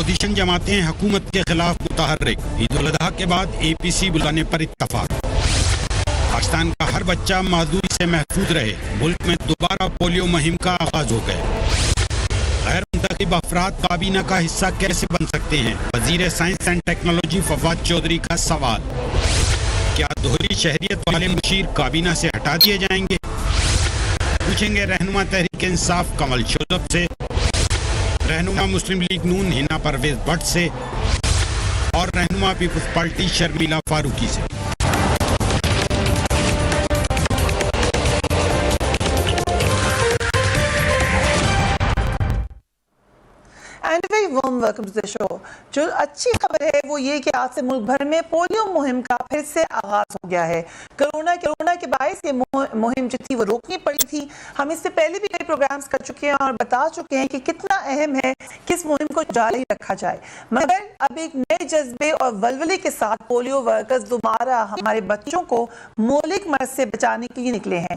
Opposition جماعتیں حکومت کے خلاف متحرک، عید الاضحیٰ کے بعد اے پی سی بلانے پر اتفاق۔ پاکستان کا ہر بچہ معذوری سے محفوظ رہے، ملک میں دوبارہ پولیو مہم کا آغاز ہو گئے۔ غیر منتخب افراد کابینہ کا حصہ کیسے بن سکتے ہیں؟ وزیر science and technology Fawad Chaudhry کا سوال۔ کیا دوہری شہریت والے مشیر کابینہ سے ہٹا دیے جائیں گے؟ پوچھیں گے رہنما تحریک انصاف کمل شوذب سے، رہنما مسلم لیگ نون ہنا پرویز بٹ سے اور رہنما پیپلز پارٹی شرمیلا فاروقی سے۔ And very warm welcome to the show. جو اچھی خبر ہے وہ یہ کہ آج سے ملک بھر میں پولیو مہم کا پھر سے آغاز ہو گیا ہے۔ کرونا کے باعث یہ مہم جو تھی وہ روکنی پڑی تھی۔ ہم اس سے پہلے بھی کئی پروگرامز کر چکے ہیں اور بتا چکے ہیں کہ کتنا اہم ہے کہ اس مہم کو جاری رکھا جائے، مگر اب ایک نئے جذبے اور ولولے کے ساتھ پولیو ورکرز دوبارہ ہمارے بچوں کو مہلک مرض سے بچانے کے لیے نکلے ہیں۔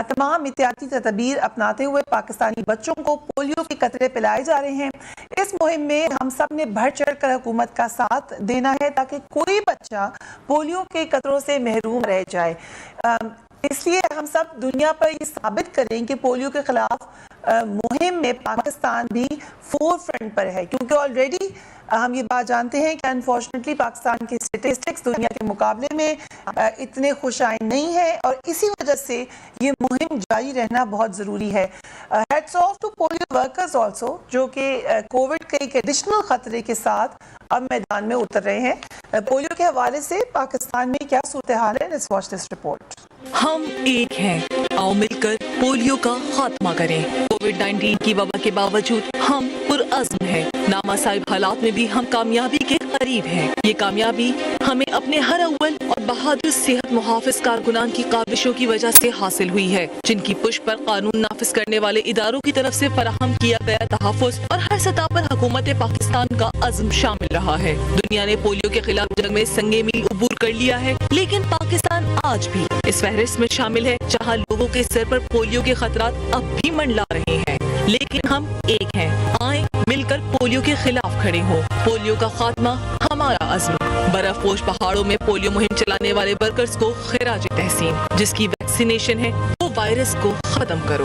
تمام احتیاطی تدابیر اپناتے ہوئے پاکستانی بچوں کو پولیو کے قطرے پلائے جا رہے ہیں۔ اس مہم میں ہم سب نے بڑھ چڑھ کر حکومت کا ساتھ دینا ہے تاکہ کوئی بچہ پولیو کے قطروں سے محروم رہ جائے۔ اس لیے ہم سب دنیا پر یہ ثابت کریں کہ پولیو کے خلاف مہم میں پاکستان بھی فور فرنٹ پر ہے، کیونکہ آلریڈی ہم یہ بات جانتے ہیں کہ انفارچونیٹلی پاکستان کے اسٹیٹسٹکس دنیا کے مقابلے میں اتنے خوش آئند نہیں ہے، اور اسی وجہ سے یہ مہم جاری رہنا بہت ضروری ہے۔ Hats of two polio workers also, جو کہ کووڈ کے ایک ایڈیشنل خطرے کے ساتھ اب میدان میں اتر رہے ہیں۔ پولیو کے حوالے سے پاکستان میں کیا صورتحال ہے؟ Let's watch this report. ہم ایک ہیں، آؤ مل کر پولیو کا خاتمہ کریں۔ کووڈ-19 کی وبا کے باوجود ہم پرعزم ہیں۔ نامساعد حالات میں بھی ہم کامیابی کے قریب ہیں۔ یہ کامیابی ہمیں اپنے ہر اول اور بہادر صحت محافظ کارکنان کی کاوشوں کی وجہ سے حاصل ہوئی ہے، جن کی پشت پر قانون نافذ کرنے والے اداروں کی طرف سے فراہم کیا گیا تحفظ اور ہر سطح پر حکومت پاکستان کا عزم شامل رہا ہے۔ دنیا نے پولیو کے خلاف جنگ میں سنگ میل عبور کر لیا ہے، لیکن پاکستان آج بھی اس فہرست میں شامل ہے جہاں لوگوں کے سر پر پولیو کے خطرات اب بھی منڈلا رہے ہیں۔ لیکن ہم ایک ہیں، آئیں مل کر پولیو کے خلاف کھڑے ہوں۔ پولیو کا خاتمہ ہمارا عزم۔ برف پوش پہاڑوں میں پولیو مہم چلانے والے ورکرز کو خراج تحسین۔ جس کی ویکسینیشن ہے وہ وائرس کو ختم کرو۔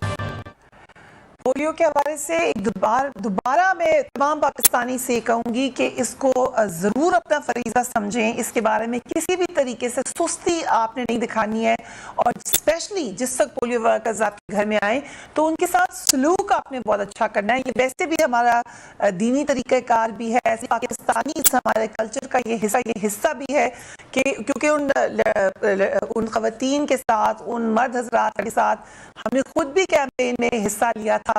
پولیو کے حوالے سے دوبارہ میں تمام پاکستانی سے کہوں گی کہ اس کو ضرور اپنا فریضہ سمجھیں۔ اس کے بارے میں کسی بھی طریقے سے سستی آپ نے نہیں دکھانی ہے، اور اسپیشلی جس وقت پولیو ورکرز آپ کے گھر میں آئیں تو ان کے ساتھ سلوک آپ نے بہت اچھا کرنا ہے۔ یہ ویسے بھی ہمارا دینی طریقہ کار بھی ہے، ایسے پاکستانی ہمارے کلچر کا یہ حصہ بھی ہے کہ کیونکہ ان خواتین کے ساتھ، ان مرد حضرات کے ساتھ ہم نے خود بھی کیمپین میں حصہ لیا تھا،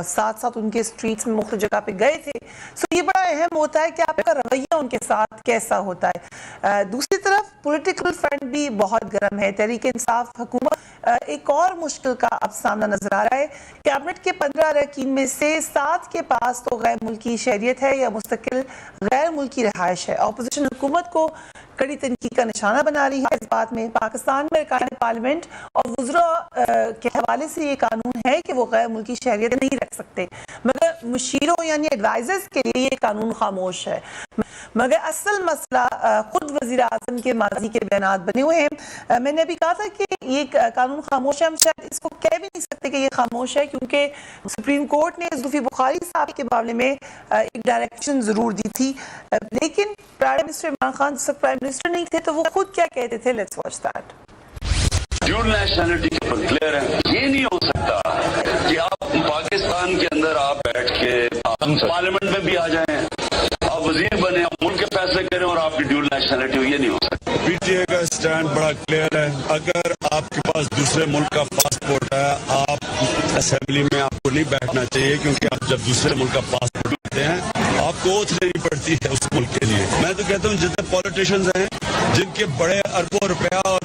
ساتھ ساتھ ان کے اسٹریٹس میں مختلف جگہ پہ گئے تھے۔ سو یہ بڑا اہم ہوتا ہے کہ آپ کا رویہ ان کے ساتھ کیسا ہوتا ہے۔ دوسری طرف پولیٹیکل فرنٹ بھی بہت گرم ہے۔ تحریک انصاف حکومت ایک اور مشکل کا اب سامنا نظر آ رہا ہے۔ کیبنٹ کے 15 اراکین میں سے 7 کے پاس تو غیر ملکی شہریت ہے یا مستقل غیر ملکی رہائش ہے۔ اپوزیشن حکومت کو کڑی تنقید کا نشانہ بنا رہی ہے اس بات میں۔ پاکستان میں ارکان پارلیمنٹ اور وزراء کے حوالے سے یہ قانون ہے کہ وہ غیر ملکی شہریت نہیں رکھ سکتے، مگر مشیروں یعنی ایڈوائزرز کے لیے یہ قانون خاموش ہے۔ مگر اصل مسئلہ خود وزیر اعظم کے ماضی کے بیانات بنے ہوئے ہیں۔ میں نے ابھی کہا تھا کہ یہ قانون خاموش ہے، ہم شاید اس کو کہہ بھی نہیں سکتے کہ یہ خاموش ہے، کیونکہ سپریم کورٹ نے زلفی بخاری صاحب کے معاملے میں ایک ڈائریکشن ضرور دی تھی، لیکن پرائم منسٹر عمران خان جس وقت پرائم منسٹر نہیں تھے تو وہ خود کیا کہتے تھے، let's watch that. Dual nationality کے اوپر کلیئر ہے، یہ نہیں ہو سکتا کہ آپ پاکستان کے اندر آپ بیٹھ کے پارلیمنٹ میں بھی آ جائیں، آپ وزیر بنے، آپ ملک کے فیصلے کریں اور آپ کی ڈیول نیشنلٹی ہو، یہ نہیں ہو سکتا۔ پی ٹی اے کا اسٹینڈ بڑا کلیئر ہے، اگر آپ کے پاس دوسرے ملک کا پاسپورٹ ہے آپ اسمبلی میں آپ کو نہیں بیٹھنا چاہیے، کیونکہ آپ جب دوسرے ملک کا پاسپورٹ لیتے ہیں آپ کو اوتھ لینی پڑتی ہے اس ملک کے لیے۔ میں تو کہتا ہوں جتنے پولیٹیشنز ہیں جن کے بڑے اربوں روپیہ اور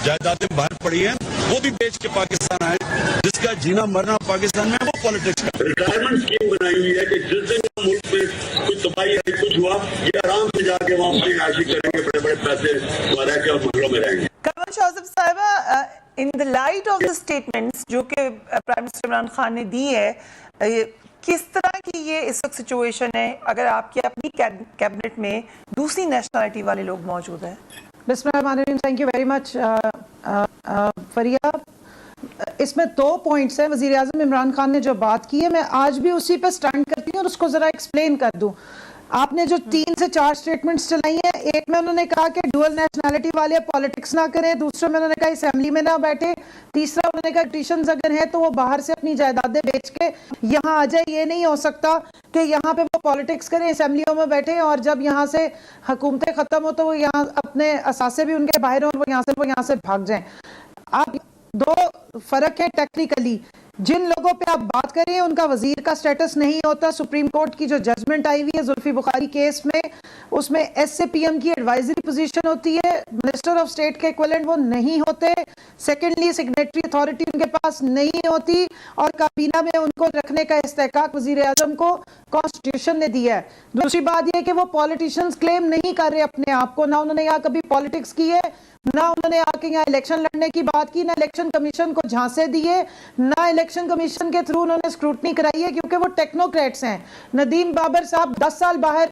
جائیدادیں باہر پڑی ہیں وہ بھی بیچ کے پاکستان آئے، جس کا جینا مرنا پاکستان میں وہ پالیٹکس کا۔ ریٹائرمنٹ اسکیم بنائی ہوئی ہے کہ جس دن ملک میں کچھ تباہی ہے، کچھ ہوا، یہ آرام سے جا کے وہاں اپنی عائشی کریں گے، بڑے بڑے پیسے رہ کے اور محلوں میں رہیں گے۔ کمل شوذب صاحبہ، in the light of the statements جو کہ پرائم منسٹر عمران خان نے دی ہے، کس طرح کی یہ اس وقت سچویشن ہے اگر آپ کی اپنی کیبنٹ میں دوسری نیشنلٹی والے لوگ موجود ہیں؟ بسم اللہ الرحمن الرحیم. Thank you very much Fareeha. اس میں 2 پوائنٹس ہیں. وزیر اعظم عمران خان نے جو بات کی ہے میں آج بھی اسی پہ سٹینڈ کرتی ہوں اور اس کو ذرا ایکسپلین کر دوں. آپ نے جو 3 سے 4 سٹیٹمنٹس چلائی ہیں، ایک میں انہوں نے کہا کہ ڈوئل نیشنلٹی والے پالیٹکس نہ کریں، دوسرے میں انہوں نے کہا اسمبلی میں نہ بیٹھے، تیسرا انہوں نے کہا پٹیشنز اگر ہیں تو وہ باہر سے اپنی جائیدادیں بیچ کے یہاں آ جائے. یہ نہیں ہو سکتا کہ یہاں پہ وہ پالیٹکس کریں، اسمبلیوں میں بیٹھیں اور جب یہاں سے حکومتیں ختم ہو تو وہ یہاں اپنے اثاثے بھی ان کے باہر ہوں اور وہ یہاں سے بھاگ جائیں. آپ 2 فرق ہیں ٹیکنیکلی. جن لوگوں پہ آپ بات کر رہے ہیں ان کا وزیر کا سٹیٹس نہیں ہوتا. سپریم کورٹ کی جو ججمنٹ آئی ہوئی ہے زلفی بخاری کیس میں، اس میں ایس اے پی ایم کی ایڈوائزری پوزیشن ہوتی ہے، منسٹر آف اسٹیٹ کے ایکویلنٹ وہ نہیں ہوتے. سیکنڈلی سگنیٹری اتھارٹی ان کے پاس نہیں ہوتی اور کابینہ میں ان کو رکھنے کا استحقاق وزیر اعظم کو کانسٹیٹیوشن نے دیا ہے. دوسری بات یہ کہ وہ پالیٹیشنز کلیم نہیں کر رہے اپنے آپ کو، نہ انہوں نے یہاں کبھی پالیٹکس کی ہے، نہ انہوں نے آ کے یہاں الیکشن لڑنے کی بات کی، نہ الیکشن کمیشن کو جھانسے دیے، نہ الیکشن کمیشن کے تھرو انہوں نے اسکروٹنی کرائی ہے کیونکہ وہ ٹیکنوکریٹس ہیں. ندیم بابر صاحب 10 سال باہر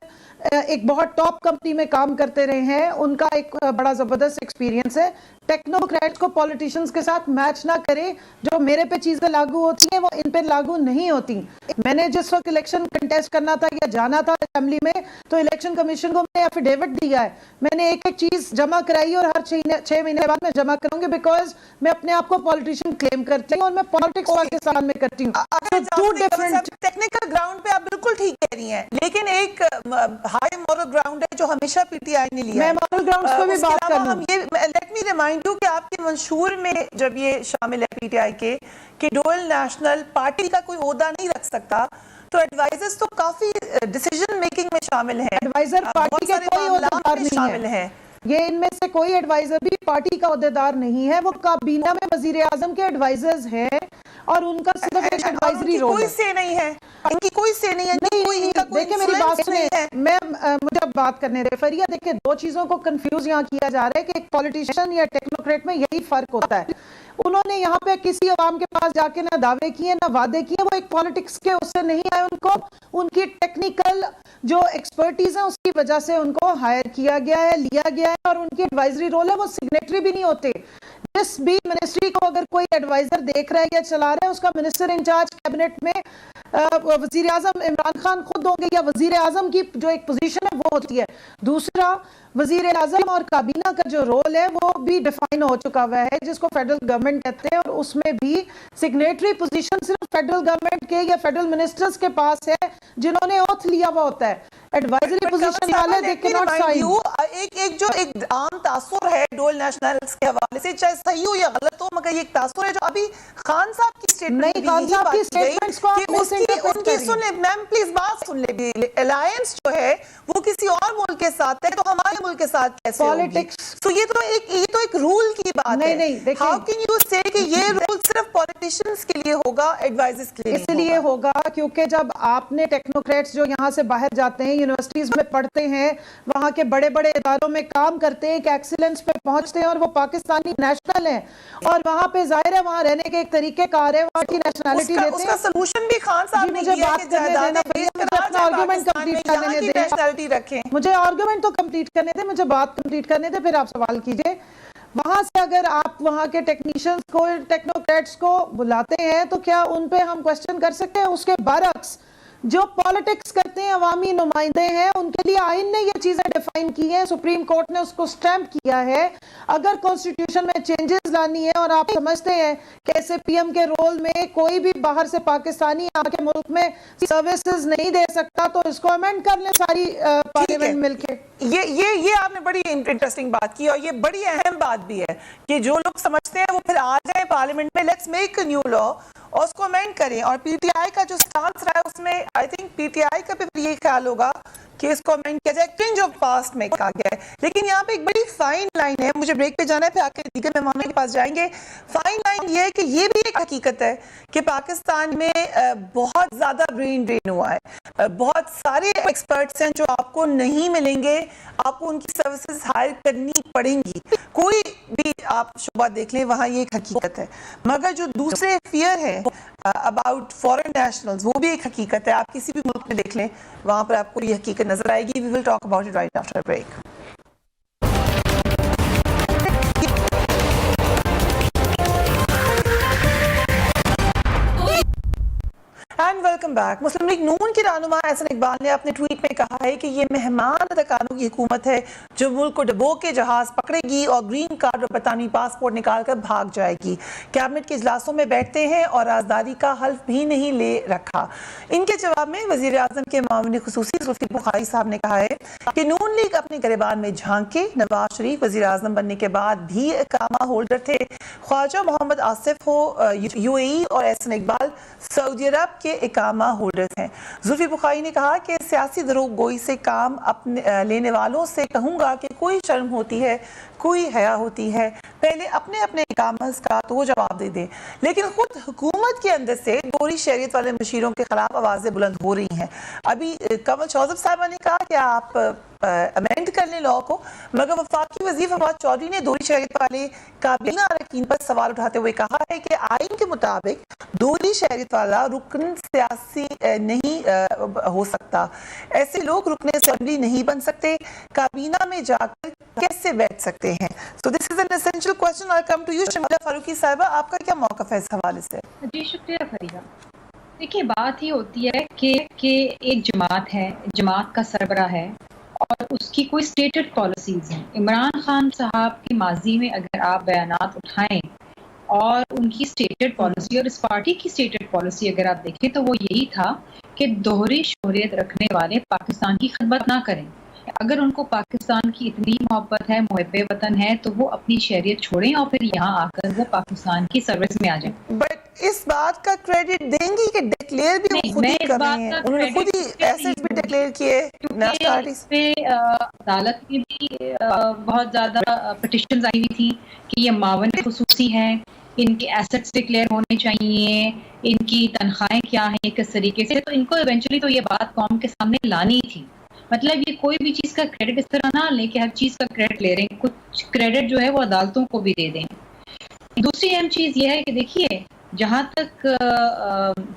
ایک بہت ٹاپ کمپنی میں کام کرتے رہے ہیں، ان کا ایک بڑا زبردست ایکسپیرینس ہے. ٹیکنوکریٹس کو پولیٹیشنز کے ساتھ میچ نہ کریں. جو میرے پہ چیزیں لاگو ہوتی ہیں وہ ان پہ لاگو نہیں ہوتی. میں نے جس وقت الیکشن کنٹیسٹ کرنا تھا یا جانا تھا اسمبلی میں تو الیکشن کمیشن کو میں نے ایفیڈیوٹ دیا ہے. میں نے ایک چیز جمع کرائی اور ہر 6 مہینے بعد میں جمع کروں گی بیکاز میں اپنے آپ کو پولیٹیشین کلیم کرتی ہوں اور میں پالیٹکس پاکستان میں کرتی ہوں. ٹیکنیکل گراؤنڈ پہ آپ بالکل ٹھیک کہہ رہی ہیں، لیکن ایک ہائی مورل گراؤنڈ ہے جو ہمیشہ پی ٹی آئی نے لیا. میں مورل گراؤنڈز پہ بھی بات کر لوں. لیٹ می ریمائنڈ یو کہ آپ کے منشور میں جب یہ شامل ہے پی ٹی آئی کے کہ ڈوئل نیشنل پارٹی کا کوئی عہدہ نہیں رکھ سکتا، تو ایڈوائزرز تو کافی ڈیسیژن میکنگ میں شامل ہیں. ایڈوائزر پارٹی کے کوئی عہدیدار نہیں ہے. یہ ان میں سے کوئی ایڈوائزر بھی پارٹی کا عہدیدار نہیں ہے. وہ کابینہ میں وزیر اعظم کے ایڈوائزرز ہیں اور ان کا صرف ایک ایڈوائزری رول ہے. کوئی سے نہیں ہے، ان کی کوئی سے نہیں ہے. دیکھیں میری بات سنیں، مجھے اب بات کرنے دے. فریہ دیکھیں 2 چیزوں کو کنفیوز یہاں کیا جا رہا ہے کہ ایک پولیٹیشین یا ٹیکنوکریٹ میں یہی فرق ہوتا ہے. انہوں نے یہاں پہ کسی عوام کے پاس جا کے نہ دعوے کیے نہ وعدے کیے. وہ ایک پالیٹکس کے اس سے نہیں آئے. ان کو ان کی ٹیکنیکل جو ایکسپرٹیز ہے اس کی وجہ سے ان کو ہائر کیا گیا ہے، لیا گیا ہے اور ان کی ایڈوائزری رول ہے. وہ سگنیٹری بھی نہیں ہوتے. جس بھی منسٹری کو اگر کوئی ایڈوائزر دیکھ رہا ہے یا چلا رہا ہے اس کا منسٹر انچارج کیبنٹ میں وزیر اعظم عمران خان خود ہوں گے یا وزیر اعظم کی جو ایک پوزیشن ہے وہ ہوتی ہے. دوسرا وزیر اعظم اور کابینہ کا جو رول ہے وہ بھی ڈیفائن ہو چکا ہوا ہے جس کو فیڈرل گورنمنٹ کہتے ہیں، اور اس میں بھی سگنیٹری پوزیشن صرف فیڈرل گورنمنٹ کے یا فیڈرل منسٹرز کے پاس ہے جنہوں نے اوتھ لیا ہوا ہوتا ہے. ایڈوائزری پوزیشن والے دے کے ناٹ سائن. ایک عام تاثر ہے ڈوئل نیشنلز کے حوالے سے، چاہے صحیح ہو یا غلط ہو، مگر یہ ایک تاثر ہے جو ابھی خان صاحب کی سٹیٹمنٹ نہیں. خان صاحب کی سٹیٹمنٹس کو آپ مس انٹرپریٹ کر رہی ہیں. سن لیں میم، پلیز بات سن لیں. الائنس جو ہے وہ کسی اور ملک کے ساتھ ہے تو ہمارے ملک کے ساتھ کیسے ہوگی؟ تو یہ تو ایک رول کی بات ہے. نہیں ہاؤ کین یو سے کہ یہ رول صرف پولیٹیشنز کے لیے ہوگا، ایڈوائزرز کے لیے؟ اس لیے ہوگا کیونکہ جب آپ نے ٹیکنوکریٹس جو یہاں سے باہر جاتے ہیں، یونیورسٹیز میں پڑھتے ہیں، وہاں کے بڑے بڑے اداروں میں کام کرتے ہیں، کہ ایکسیلنس پہ پہنچتے ہیں اور وہ پاکستانی نیشنل ہیں اور وہاں پہ ظاہر ہے وہاں رہنے کے ایک طریقے کار ہے، وہاں کی نیشنلٹی لیتے ہیں. اس کا سلوشن بھی خان صاحب نے مجھے بات کرنے دینا، اپنا آرگومنٹ کمپلیٹ کرنے دیں. مجھے آرگومنٹ تو کمپلیٹ کرنے دیں، مجھے بات کمپلیٹ کرنے دیں، پھر آپ سوال کیجئے. وہاں سے اگر آپ وہاں کے ٹیکنیشنز کو، ٹیکنوکریٹس کو بلاتے ہیں تو کیا ان پہ ہم کوشچن کر سکتے ہیں؟ اس کے برعکس جو پالیٹکس کرتے ہیں، عوامی نمائندے ہیں، ان کے لیے آئین نے یہ چیزیں ڈیفائن کی ہیں، سپریم کورٹ نے اس کو سٹیمپ کیا ہے. اگر کانسٹیٹیوشن میں چینجز لانی ہے اور آپ سمجھتے ہیں کہ ایس اے پی ایم کے رول میں کوئی بھی باہر سے پاکستانی آ کے ملک میں سروسز نہیں دے سکتا تو اس کو امینڈ کر لیں ساری پارلیمنٹ مل کے. یہ آپ نے بڑی انٹرسٹنگ بات کی اور یہ بڑی اہم بات بھی ہے کہ جو لوگ سمجھتے ہیں وہ پھر آ جائیں پارلیمنٹ میں، let's make a new law اور اس کو امینڈ کریں. اور پی ٹی آئی کا جو سٹانس رہا ہے اس میں آئی تھنک پی ٹی آئی کا بھی یہ خیال ہوگا کہ اس کو امینڈ کیا جائے, کرنج آف پاسٹ میں کہا گیا ہے. لیکن یہاں پہ ایک بڑی فائن لائن ہے, مجھے بریک پہ جانا ہے, پھر آ کے دیگر مہمانوں کے پاس جائیں گے. فائن لائن یہ ہے کہ یہ بھی ایک حقیقت ہے کہ پاکستان میں بہت زیادہ برین ڈرین ہوا ہے. بہت سارے ایکسپرٹس ہیں جو آپ کو نہیں ملیں گے, آپ کو ان کی سروسز ہائر کرنی پڑیں گی. کوئی بھی آپ شعبہ دیکھ لیں, وہاں یہ ایک حقیقت ہے. مگر جو دوسرے فیئر ہے اباؤٹ فورن نیشنلز, وہ بھی ایک حقیقت ہے. آپ کسی بھی ملک میں دیکھ لیں, وہاں پر آپ کو یہ حقیقت نظر آئے گی. We will talk about it right after break. And welcome back. Muslim League Noon کے رہنما احسن اقبال نے اپنے ٹویٹ میں کہا ہے کہ یہ مہمان اداکاروں کی حکومت ہے جو ملک کو ڈبو کے جہاز پکڑے گی اور گرین کارڈ اور برطانوی پاسپورٹ نکال کر بھاگ جائے گی. کیبنٹ کے اجلاسوں میں بیٹھتے ہیں اور رازداری کا حلف بھی نہیں لے رکھا. ان کے جواب میں وزیر اعظم کے معاون خصوصی زلفی بخاری صاحب نے کہا ہے کہ نون لیگ اپنے گریبان میں جھانکے. نواز شریف وزیر اعظم بننے کے بعد بھی اقامہ ہولڈر تھے. خواجہ محمد آصف ہو یو اے ای اور احسن اقبال سعودی عرب کے اقامہ ہولڈرز ہیں. زلفی بخاری نے کہا کہ سیاسی دروغ گوئی سے کام لینے والوں سے کہوں گا کہ کوئی شرم ہوتی ہے, کوئی حیا ہوتی ہے, پہلے اپنے اپنے اقامت کا تو وہ جواب دے دیں. لیکن خود حکومت کے اندر سے دوہری شہریت والے مشیروں کے خلاف آوازیں بلند ہو رہی ہیں. ابھی کنول شوذب صاحبہ نے کہا کہ آپ امینڈ کر لیں لا کو, مگر وفاقی وزیر فواد چودھری نے دوہری شہریت والے کابینہ اراکین پر سوال اٹھاتے ہوئے کہا ہے کہ آئین کے مطابق دوہری شہریت والا رکن سیاسی نہیں ہو سکتا. ایسے لوگ رکن اسمبلی نہیں بن سکتے, کابینہ میں جا کر کیسے بیٹھ سکتے ہیں. So this is an essential question. I'll come to you, شمالیہ Farooqui صاحبہ, آپ کا کیا موقف ہے اس حوالے سے؟ جی شکریہ فریدہ. دیکھیے بات یہ ہوتی ہے کہ ایک جماعت ہے, جماعت کا سربراہ ہے اور اس کی کوئی اسٹیٹڈ پالیسیز ہیں. عمران خان صاحب کے ماضی میں اگر آپ بیانات اٹھائیں اور ان کی اسٹیٹڈ پالیسی اور اس پارٹی کی اسٹیٹڈ پالیسی اگر آپ دیکھیں تو وہ یہی تھا کہ دوہری شہریت رکھنے والے پاکستان کی خدمت نہ کریں. اگر ان کو پاکستان کی اتنی محبت ہے, محب وطن ہے, تو وہ اپنی شہریت چھوڑیں اور پھر یہاں آ کر وہ پاکستان کی سروس میں آ جائیں. بٹ اس بات کا کریڈٹ دیں گی کہ ڈکلیئر بھی وہ خود ہی کر رہے ہیں, انہوں نے خود ہی ایسٹ بھی ڈکلیئر کیے. اس پہ عدالت میں بھی بہت زیادہ پٹیشنز آئی ہوئی تھی کہ یہ معاون خصوصی ہیں, ان کے ایسٹس ڈکلیئر ہونے چاہیے, ان کی تنخواہیں کیا ہیں, کس طریقے سے. تو ان کو ایونچولی تو یہ بات قوم کے سامنے لانی تھی. مطلب یہ کوئی بھی چیز کا کریڈٹ اس طرح نہ لیں کہ ہر چیز کا کریڈٹ لے رہے ہیں, کچھ کریڈٹ جو ہے وہ عدالتوں کو بھی دے دیں. دوسری اہم چیز یہ ہے کہ دیکھیے جہاں تک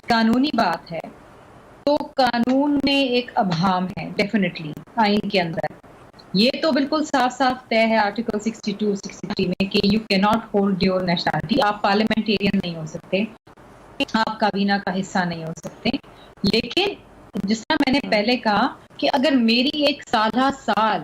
قانونی بات ہے تو قانون میں ایک ابہام ہے ڈیفینیٹلی آئین کے اندر. یہ تو بالکل صاف صاف طے ہے آرٹیکل 62 63 میں کہ یو کی ناٹ ہولڈ یور نیشنلٹی. آپ پارلیمنٹیرین نہیں ہو سکتے, آپ کابینہ کا حصہ نہیں ہو سکتے. لیکن جس طرح میں نے پہلے کہا کہ اگر میری ایک سالہ سال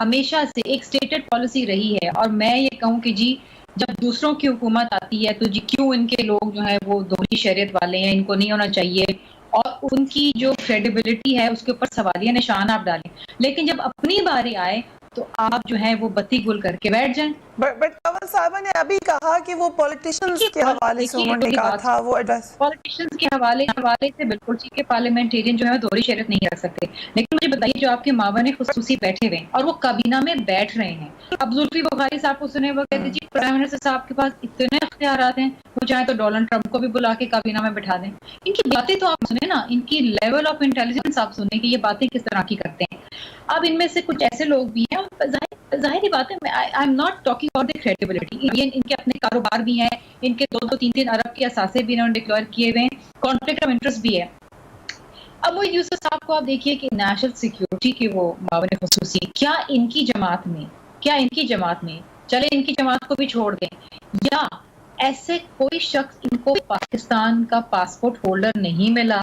ہمیشہ سے ایک اسٹیٹڈ پالیسی رہی ہے اور میں یہ کہوں کہ جی جب دوسروں کی حکومت آتی ہے تو جی کیوں ان کے لوگ جو ہیں وہ دوہری شہریت والے ہیں, ان کو نہیں ہونا چاہیے, اور ان کی جو کریڈیبلٹی ہے اس کے اوپر سوالیہ نشان آپ ڈالیں. لیکن جب اپنی باری آئے تو آپ جو ہیں وہ بتی گل کر کے بیٹھ جائیں. بٹ کنول صاحبہ نے ابھی کہا کہ وہ پولیٹیشنز کے حوالے سے انہوں نے کہا تھا وہ ایڈریس پولیٹیشنز کے حوالے سے بالکل ٹھیک ہے, پارلیمنٹیرین جو ہے دوہری شہریت نہیں رکھ سکتے. لیکن مجھے بتائیے جو آپ کے معاون خصوصی بیٹھے ہوئے ہیں اور وہ کابینہ میں بیٹھ رہے ہیں, اب زلفی بخاری صاحب کو سنے وہ کہتے جی پرائم منسٹر صاحب کے پاس اتنے اختیارات ہیں, وہ چاہیں تو ڈونلڈ ٹرمپ کو بھی بلا کے کابینہ میں بٹھا دیں. ان کی باتیں تو آپ سنیں نا, ان کی لیول آف انٹیلیجنس آپ سنیں کہ یہ باتیں کس طرح کی کرتے ہیں. اب ان میں سے کچھ ایسے لوگ بھی ہیں, ظاہری بات ہے I am not talking about the credibility, ان کے اپنے کاروبار بھی ہیں, ان کے 2-3 ارب کے اثاثے بھی انہوں نے ڈکلیئر کیے ہوئے ہیں, کانفلکٹ آف انٹرسٹ بھی ہے. اب وہ یوسف صاحب کو آپ دیکھیے کہ نیشنل سیکیورٹی کے وہ معاون خصوصی کیا ان کی جماعت میں چلے ان کی جماعت کو بھی چھوڑ دیں, یا ایسے کوئی شخص ان کو پاکستان کا پاسپورٹ ہولڈر نہیں ملا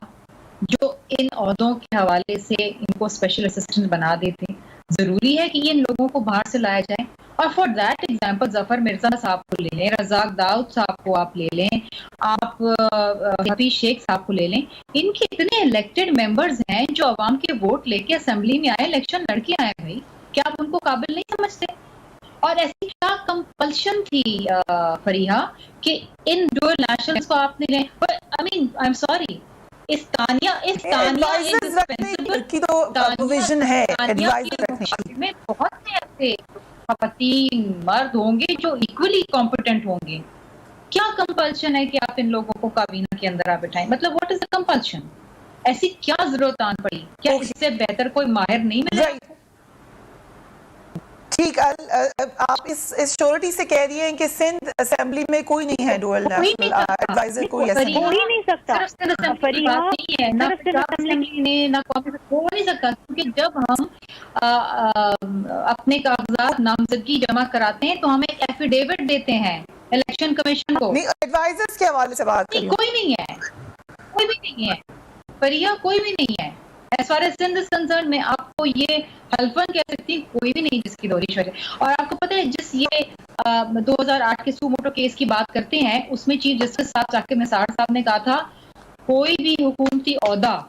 جو ان عہدوں کے حوالے سے ان کو اسپیشل اسسٹنٹ بنا دیتے. ضروری ہے کہ یہ ان لوگوں کو باہر سے لایا جائے, اور فار دیٹ ایگزامپل ظفر مرزا صاحب کو لے لیں, رزاق داؤد صاحب کو آپ لے لیں, آپ حفیظ شیخ صاحب کو لے لیں. ان کے اتنے الیکٹڈ ممبرز ہیں جو عوام کے ووٹ لے کے اسمبلی میں آئے, الیکشن لڑ کے آئے. بھائی کیا آپ ان کو قابل نہیں سمجھتے؟ اور ایسی کیا کمپلشن تھی فریحہ کہ ان ڈوئل نیشنلز کو آپ نے لیں؟ I mean I am sorry, اس تانیہ ایڈوائزرز رکھنے کی تو پروویژن ہے ایڈوائزر رکھنے کی. میں بہت سے ایسے خواتین مرد ہوں گے جو ایکولی کمپیٹنٹ ہوں گے. کیا کمپلشن ہے کہ آپ ان لوگوں کو کابینہ کے اندر آپ بٹھائیں؟ مطلب واٹ از دا کمپلشن؟ ایسی کیا ضرورت آن پڑی؟ کیا اس سے بہتر کوئی ماہر نہیں ملا؟ ٹھیک، آپ اس شورٹی سے کہہ رہی ہیں کہ سندھ اسمبلی میں کوئی نہیں ہے ڈوئل نیشنل ایڈوائزر، کوئی ایسا ہو ہی نہیں سکتا. ہو نہیں سکتا کیونکہ جب ہم اپنے کاغذات نامزدگی جمع کراتے ہیں تو ہم ایک ایفیڈیوٹ دیتے ہیں الیکشن کمیشن کو. نہیں، ایڈوائزرز کے حوالے سے بات کر رہی ہوں. کوئی نہیں ہے، کوئی بھی نہیں ہے فریہ، کوئی بھی نہیں ہے. As far as Sindh concern میں آپ کو یہ حلفاً کہہ سکتی ہوں کوئی بھی نہیں جس کی دوری شرح. اور آپ کو پتہ ہے جس یہ 2008 کے سو موٹو کیس کی بات کرتے ہیں اس میں چیف جسٹس صاحب ذاکر نثار صاحب نے کہا تھا کوئی بھی حکومتی عہدہ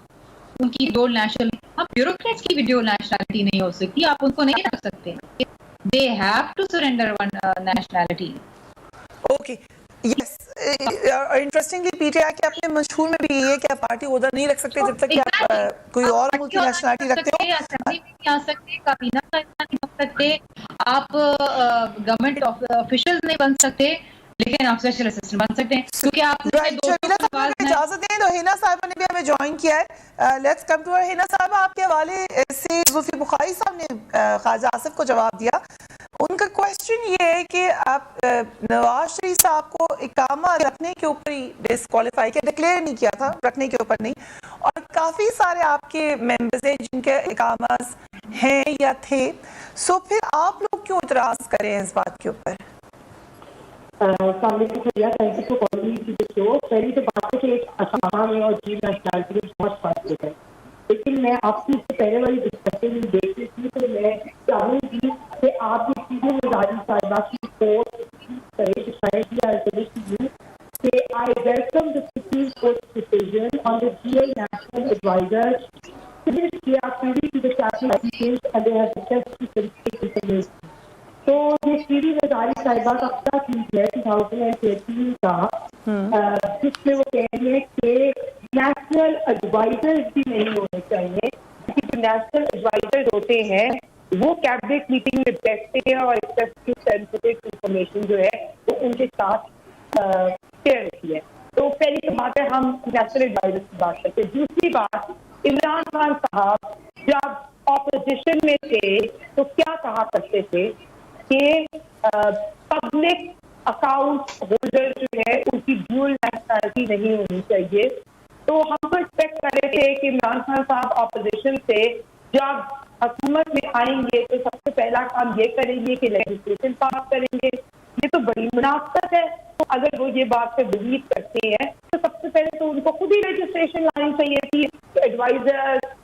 ان کی ڈول نیشنل، اب بیوروکریٹس کی بھی ڈول نیشنلٹی نہیں ہو سکتی، آپ ان کو نہیں رکھ سکتے. They have to surrender one nationality. Okay, yes. Interestingly P T I کے اپنے مشہور میں بھی یہ ہے کہ آپ پارٹی عہدہ نہیں رکھ سکتے جب تک کہ آپ کوئی اور ملک کی نیشنلٹی رکھتے ہو. اسمبلی میں نہیں آ سکتے، کابینہ کا حصہ نہیں بن سکتے، آپ گورنمنٹ آفیشل نہیں بن سکتے، لیکن آپ اسپیشل اسسٹنٹ بن سکتے ہیں کیونکہ آپ شبیلا صاحب اگر اجازت دیں تو ہینا صاحبہ نے بھی ہمیں جوائن کیا ہے. لیٹس کم ٹو ہینا صاحبہ. آپ کے حوالے سے زلفی بخاری صاحب نے خواجہ آصف کو جواب دیا. ان کا کوشچن یہ ہے کہ آپ نواز شریف صاحب کو اقامہ رکھنے کے اوپر ہی ڈسکوالیفائی کیا، ڈکلیئر نہیں کیا تھا، رکھنے کے اوپر نہیں، اور کافی سارے آپ کے ممبرز ہیں جن کے اقامہ ہیں یا تھے. سو پھر آپ لوگ کیوں اعتراض کریں اس بات کے اوپر؟ السلام علیکم بھیا، thank you for calling to the show. پہلی تو بات ہے کہ اسامہ میں اور جی نیشنلٹی میں بہت فرق ہے، لیکن میں آپ کی اس سے پہلے والی ڈسکشن میں دیکھ رہی تھی تو میں چاہوں گی کہ آپ کی سیدھے مزاجی صاحبہ کی رپورٹ کریں کہ I welcome the Supreme Court's decision on the GA National Advisor they are privy to the capital details and they have access to sensitive information. تو یہ سیدھی مزاجی صاحبہ کا اپنا چیز ہے 2013 کا جس میں وہ کہہ رہی ہے کہ نیشنل ایڈوائزر بھی نہیں ہونے چاہیے کیونکہ جو نیشنل ایڈوائزر ہوتے ہیں وہ کیبنٹ میٹنگ میں بیٹھتے ہیں اور سینسٹیو انفارمیشن جو ہے وہ ان کے ساتھ شیئر ہوتی ہے. تو پہلی تو بات ہے ہم نیشنل ایڈوائزر کی بات کرتے ہیں. دوسری بات، عمران خان صاحب جب اپوزیشن میں تھے تو کیا کہا کرتے تھے کہ پبلک اکاؤنٹ ہولڈر جو ہے ان کی ڈیول نیشنلٹی نہیں ہونی چاہیے. تو ہم تو ایکسپیکٹ کر رہے تھے کہ عمران خان صاحب اپوزیشن سے جب حکومت میں آئیں گے تو سب سے پہلا کام یہ کریں گے کہ لیجسلیشن پاس کریں گے. یہ تو بڑی مناسبت ہے. تو اگر وہ یہ بات سے بلیو کرتے ہیں تو سب سے پہلے تو ان کو خود ہی رجسٹریشن لانی چاہیے تھی. ایڈوائزر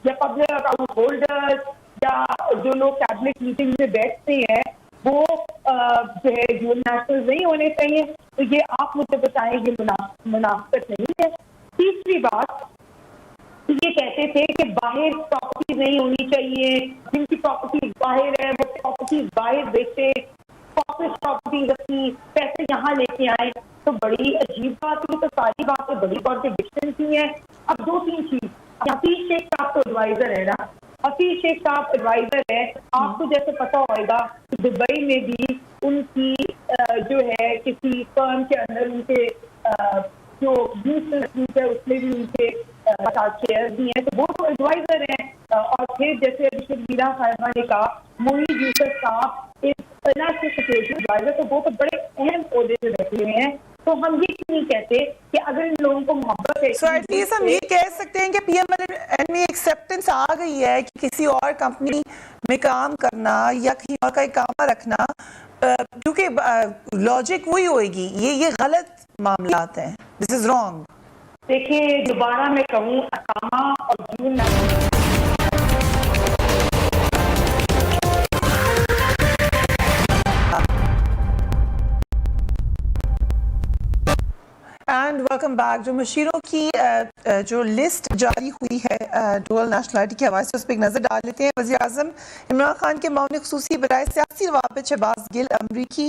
یا پبلک اکاؤنٹ ہولڈر یا جو لوگ کیبنٹ میٹنگ میں بیٹھتے ہیں وہ جو ہے ڈیول نیشنل نہیں ہونے چاہیے. تو یہ آپ مجھے بتائیں یہ مناسبت نہیں ہے. تیسری بات، یہ کہتے تھے کہ باہر پراپرٹی نہیں ہونی چاہیے، جن کی پراپرٹی باہر ہے وہ پراپرٹی باہر بیچے، کارپوریٹ پراپرٹی رکھی، پیسے یہاں لے کے آئے. تو بڑی عجیب بات ہے. تو ساری باتیں بڑی کانٹرڈکشن کی ہیں. اب دو تین چیز، حفیظ شیخ صاحب تو ایڈوائزر ہے نا، حفیظ شیخ صاحب ایڈوائزر ہے. آپ کو جیسے پتا ہوئے گا کہ دبئی میں بھی ان کی جو ہے کسی فرم کے اندر ان کے جو ہے اس میں بھی ان کے شیئر بھی ہیں، تو وہ تو ایڈوائزر ہیں. اور پھر جیسے میرا صاحبہ نے کہا معین یوسف صاحب نیشنل سیکورٹی ایڈوائزر، تو وہ تو بڑے اہم عہدے پہ بیٹھے ہوئے ہیں. تو ہم یہ نہیں کہتے کہ اگر ان لوگوں کو محبت ہے، سو ایٹ لیسٹ ہم یہ کہہ سکتے ہیں کہ پی ایم ایل این میں ایکسیپٹنس آ گئی ہے کہ کسی اور کمپنی میں کام کرنا یا کہیں اور کا اقامہ رکھنا، کیونکہ لاجک وہی ہوئے گی. یہ غلط معاملات ہیں. دس از رانگ. دیکھیے دوبارہ میں کہوں، اقامہ اور جون اینڈ ویلکم بیک. جو مشیروں کی جو لسٹ جاری ہوئی ہے ڈوئل نیشنلٹی کے حوالے سے اس پہ ایک نظر ڈال لیتے ہیں. وزیر اعظم عمران خان کے معاون خصوصی برائے سیاسی روابط شہباز گل امریکی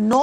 9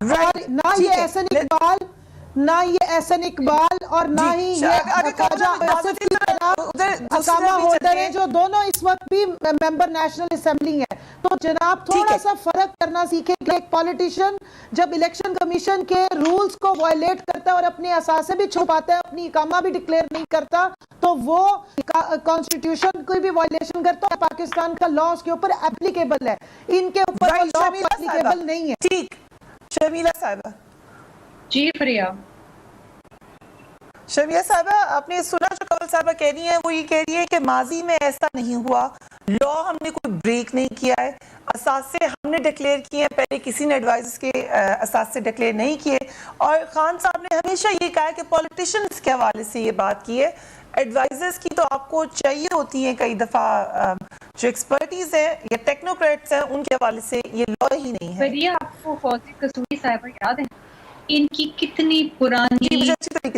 اور نہ یہ احسن اقبال، نہ یہ احسن اقبال اور نہ ہی یہ خواجہ آصف کی طرح اقامہ ہولڈر ہیں جو دونوں اس وقت بھی ممبر نیشنل اسمبلی ہیں. تو جناب تھوڑا سا فرق کرنا سیکھیں کہ ایک پولیٹیشین جب الیکشن کمیشن کے رولز کو وائلیٹ کرتا ہے اور اپنے اثاثے بھی چھپاتا ہے، اپنی اقامہ بھی ڈکلیئر نہیں کرتا، تو وہ کانسٹیٹیوشن کوئی بھی وائلیشن کرتا ہے. پاکستان کا لا اس کے اوپر اپلیکیبل ہے، ان کے اوپر وہ لا اپلیکیبل نہیں ہے. ٹھیک شرمیلا صاحبہ. جی فریہ. شرمیلا صاحبہ آپ نے سنا جو کنول صاحبہ کہہ رہی ہیں، وہ یہ کہہ رہی ہے کہ ماضی میں ایسا نہیں ہوا، لا ہم نے کوئی بریک نہیں کیا ہے، اثاثے ہم نے ڈکلیئر کیے ہیں، پہلے کسی نے ایڈوائزرز کے اثاثے ڈکلیئر نہیں کیے. اور خان صاحب نے ہمیشہ یہ کہا ہے کہ پولیٹیشینز کے حوالے سے یہ بات کی ہے، ایڈوائزرز کی تو آپ کو چاہیے ہوتی ہیں کئی دفعہ، جو ایکسپرٹیز ہیں یا ٹیکنوکریٹس ہیں ان کے حوالے سے یہ لا ہی نہیں ہے. فریہ آپ کو فوزی قصوری صاحبہ یاد ہے ان کی کتنی پرانی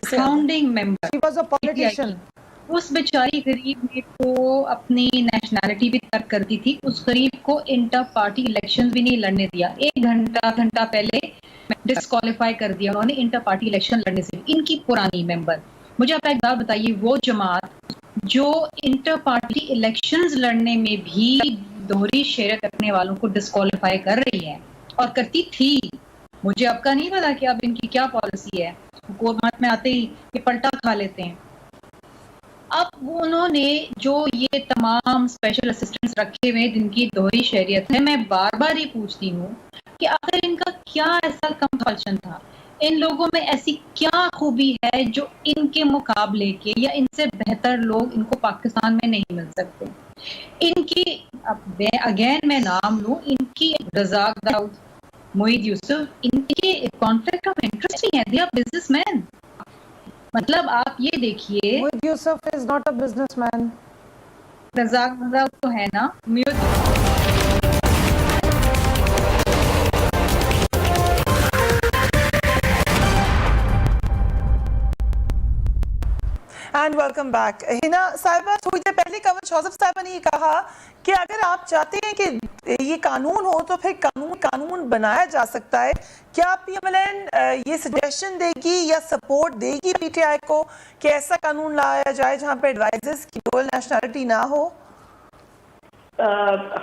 فاؤنڈنگ ممبر، اس بیچاری غریب نے تو اپنی نیشنلٹی بھی ترک کر دی تھی، اس غریب کو انٹر پارٹی الیکشن بھی نہیں لڑنے دیا، 1 گھنٹہ پہلے ڈسکوالیفائی کر دیا انہوں نے انٹر پارٹی الیکشن لڑنے سے. ان کی پرانی ممبر. مجھے آپ ایک بات بتائیے، وہ جماعت جو انٹر پارٹی الیکشنز لڑنے میں بھی دوہری شہریت رکھنے والوں کو ڈسکوالیفائی کر رہی ہے اور کرتی تھی، مجھے اب کا نہیں پتا کہ اب ان کی کیا پالیسی ہے، حکومت میں آتے ہی یہ پلٹا کھا لیتے ہیں. اب انہوں نے جو یہ تمام اسپیشل اسسٹنٹس رکھے ہوئے جن کی دوہری شہریت ہے، میں بار بار یہ پوچھتی ہوں کہ آخر ان کا کیا ایسا کمپلشن تھا، ان لوگوں میں ایسی کیا خوبی ہے جو ان کے مقابلے کے یا ان سے بہتر لوگ ان کو پاکستان میں نہیں مل سکتے. ان کی اگین میں نام لوں، ان کی رزاق داؤد، موحید یوسف، ان کے کانفلکٹ آف انٹرسٹ ہی ہیں، دے آر بزنس مین. مطلب آپ یہ دیکھیے، موحید یوسف is not a business man. رزاق داؤد تو ہے نا. And welcome back. ہنا صاحبہ تھوڑی دیر پہلے کنول شوزف صاحبہ نے یہ کہا کہ اگر آپ چاہتے ہیں کہ یہ قانون ہو تو پھر قانون بنایا جا سکتا ہے. کیا پی ایم ایل این یہ سجیشن دے گی یا سپورٹ دے گی پی ٹی آئی کو کہ ایسا قانون لایا جائے جہاں پہ ایڈوائزرز کی ڈوئل نیشنلٹی نہ ہو؟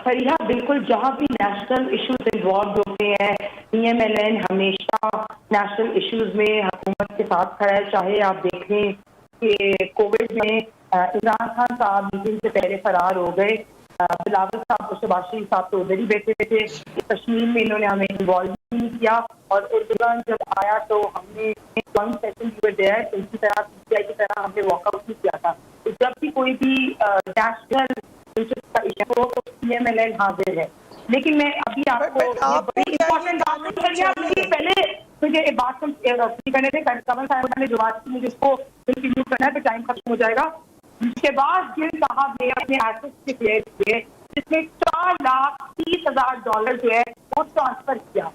فریحہ بالکل، جہاں بھی نیشنل ایشوز انوالوڈ ہوتے ہیں پی ایم ایل این ہمیشہ نیشنل ایشوز میں حکومت کے ساتھ کھڑا ہے. چاہے آپ دیکھیں کہ کووڈ میں عمران خان صاحب میٹنگ سے پہلے فرار ہو گئے، بلاول صاحب اور شہباز شریف صاحب تو ادھر ہی بیٹھے تھے، کشمیر میں انہوں نے ہمیں انوالو نہیں کیا، اور اردگان جب آیا تو ہم نے ون سیکنڈ اسی طرح پی ٹی آئی کی طرح ہم نے واک آؤٹ نہیں کیا تھا. تو جب بھی کوئی بھی نیشنل انٹرسٹ کا ایشو ہو تو پی ایم ایل این حاضر ہے. لیکن میں ابھی آپ کو بڑی امپورٹنٹ بات پہلے مجھے ایک بات کرنے تھے، کنول صاحب نے جو بات کی مجھے اس کو کنٹینیو کرنا ہے تو ٹائم ختم ہو جائے گا. اس کے بعد جن صاحب نے اپنے ایسٹس ڈکلیئر کیے جس میں $4,30,000 جو ہے وہ ٹرانسفر کیا،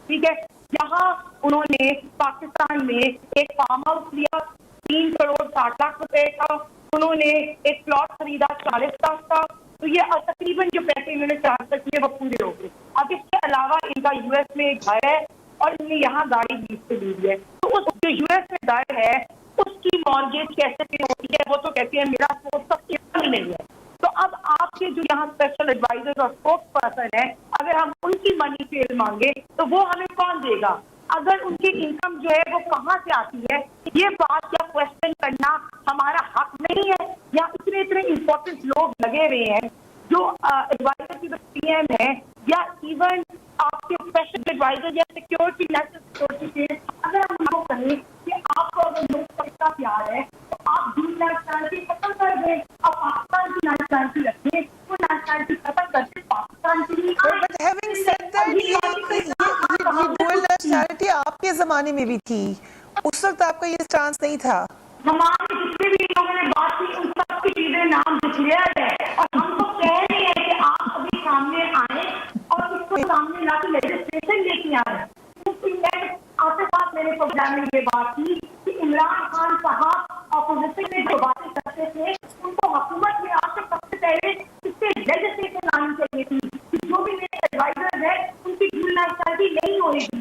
ٹھیک ہے. یہاں انہوں نے پاکستان میں ایک فارم ہاؤس لیا 3,60,00,000 کا، انہوں نے ایک پلاٹ خریدا 40 لاکھ کا. تو یہ تقریباً جو پیسے انہوں نے ٹرانسفر کیے وہ پورے ہو گئے. اب اس کے علاوہ ان کا یو ایس میں ایک گھر ہے اور ان نے یہاں گاڑی لیز پہ لی ہے. تو اس جو یو ایس میں گھر ہے اس کی مارگیج کیسے پہ ہوتی ہے، وہ تو کہتے ہیں میرا سورس سب ہی نہیں ہے. تو اب آپ کے جو یہاں اسپیشل ایڈوائزر اور اسپوکس پرسن ہے، اگر ہم ان کی منی فیل مانگے تو وہ ہمیں کون دے گا؟ اگر ان کی انکم جو ہے وہ کہاں سے آتی ہے، یہ بات یا کوشچن کرنا ہمارا حق نہیں ہے. یا اتنے امپورٹنٹ لوگ لگے ہوئے ہیں جو ایڈوائزر کی پی ایم ہے، یا ایون آپ کے اسپیشل ایڈوائزر یا سیکورٹی نیشنل سیکورٹی کے، اگر ہم ان کو کہیں کہ آپ کو اگر ملک کا اتنا پیار ہے تو آپ دوسری نیشنلٹی ختم کر دیں اور پاکستان کی نیشنلٹی رکھیں، وہ نیشنلٹی ختم کر کے پاکستان کی نیشنلٹی آپ کے زمانے میں بھی تھی، اس وقت آپ کا یہ اسٹانس نہیں تھا. ہمارے جتنے بھی لوگوں نے بات کی ان سب کی چیزیں نام ڈکلیئر ہے اور ہم کو کہہ رہے ہیں کہ آپ ابھی سامنے آئیں اور اس کو سامنے لا کے لیجسلیشن لے کے آئے. آپ کے ساتھ میں نے پروگرام میں یہ بات کی کہ عمران خان صاحب اپوزیشن میں جو باتیں کرتے تھے ان کو حکومت میں آ کے سب سے پہلے اس سے لیجسلیشن لانی چاہیے تھی کہ جو بھی میرے ایڈوائزر ہے ان کی ڈیول نیشنلٹی نہیں ہوئے گی.